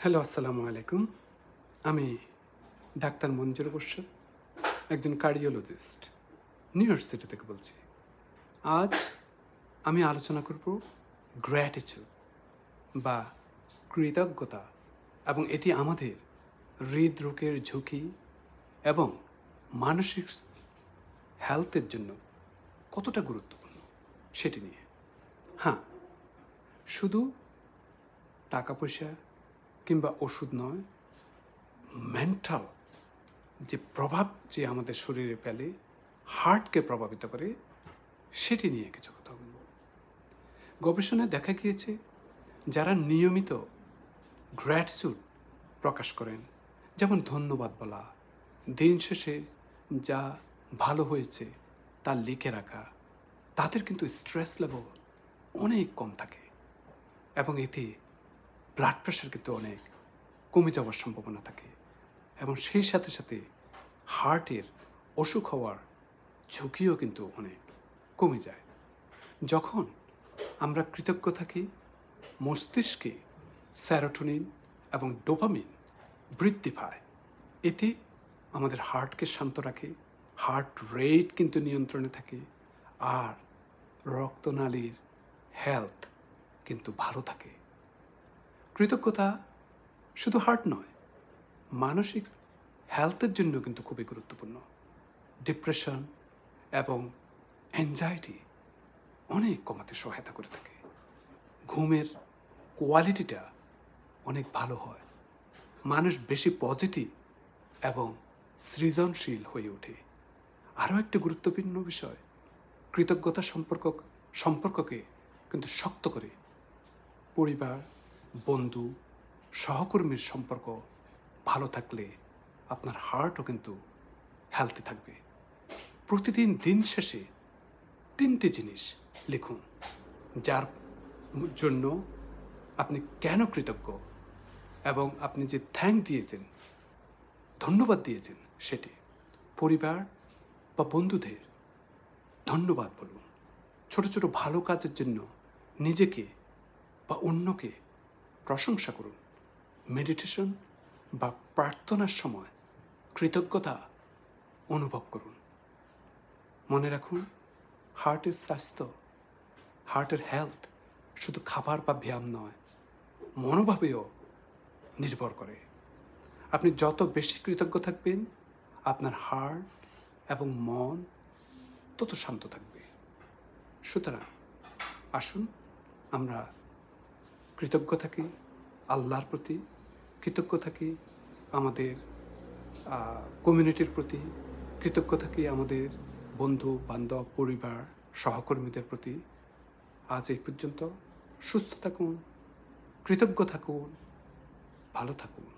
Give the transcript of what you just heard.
Hello, আসসালামু আলাইকুম। আমি ডাক্তার মঞ্জুর বশর, একজন কার্ডিওলজিস্ট, নিউ ইয়র্ক সিটি থেকে বলছি। আজ আমি আলোচনা করব গ্র্যাটিটিউড বা কৃতজ্ঞতা, এবং এটি আমাদের হৃদরোগের ঝুঁকি এবং মানসিক হেলথের জন্য কতটা গুরুত্বপূর্ণ সেটি নিয়ে। হ্যাঁ, শুধু টাকা পয়সা কিংবা ওষুধ নয়, মেন্টাল যে প্রভাব যে আমাদের শরীরে ফেলে, হার্টকে প্রভাবিত করে, সেটি নিয়ে কিছু কথা বলব। গবেষণায় দেখা গিয়েছে যারা নিয়মিত গ্র্যাটিটিউড প্রকাশ করেন, যেমন ধন্যবাদ বলা, দিন শেষে যা ভালো হয়েছে তা লিখে রাখা, তাদের কিন্তু স্ট্রেস লেভেল অনেক কম থাকে এবং এতে ব্লাড প্রেশার কিন্তু অনেক কমে যাওয়ার সম্ভাবনা থাকে এবং সেই সাথে সাথে হার্টের অসুখ হওয়ার ঝুঁকিও কিন্তু অনেক কমে যায়। যখন আমরা কৃতজ্ঞ থাকি, মস্তিষ্কে সেরোটোনিন এবং ডোপামিন বৃদ্ধি পায়। এতে আমাদের হার্টকে শান্ত রাখে, হার্ট রেট কিন্তু নিয়ন্ত্রণে থাকে, আর রক্তনালীর হেলথ কিন্তু ভালো থাকে। কৃতজ্ঞতা শুধু হার্ট নয়, মানসিক হেলথের জন্য কিন্তু খুবই গুরুত্বপূর্ণ। ডিপ্রেশন এবং অ্যাংজাইটি অনেক কমাতে সহায়তা করে থাকে। ঘুমের কোয়ালিটিটা অনেক ভালো হয়, মানুষ বেশি পজিটিভ এবং সৃজনশীল হয়ে ওঠে। আরও একটি গুরুত্বপূর্ণ বিষয়, কৃতজ্ঞতা সম্পর্ককে কিন্তু শক্ত করে। পরিবার, বন্ধু, সহকর্মীর সম্পর্ক ভালো থাকলে আপনার হার্টও কিন্তু হেলথি থাকবে। প্রতিদিন দিন শেষে 3টে জিনিস লিখুন যার জন্য আপনি কেন কৃতজ্ঞ এবং আপনি যে থ্যাঙ্ক দিয়েছেন, ধন্যবাদ দিয়েছেন সেটি। পরিবার বা বন্ধুদের ধন্যবাদ বলুন। ছোট ছোট ভালো কাজের জন্য নিজেকে বা অন্যকে প্রশংসা করুন। মেডিটেশন বা প্রার্থনার সময় কৃতজ্ঞতা অনুভব করুন। মনে রাখুন, হার্টের স্বাস্থ্য, হার্টের হেলথ শুধু খাবার বা ব্যায়াম নয়, মনোভাবেও নির্ভর করে। আপনি যত বেশি কৃতজ্ঞ থাকবেন, আপনার হার্ট এবং মন তত শান্ত থাকবে। সুতরাং আসুন আমরা কৃতজ্ঞ থাকি আল্লাহর প্রতি, কৃতজ্ঞ থাকি আমাদের কমিউনিটির প্রতি, কৃতজ্ঞ থাকি আমাদের বন্ধু বান্ধব, পরিবার, সহকর্মীদের প্রতি। আজ এই পর্যন্ত। সুস্থ থাকুন, কৃতজ্ঞ থাকুন, ভালো থাকুন।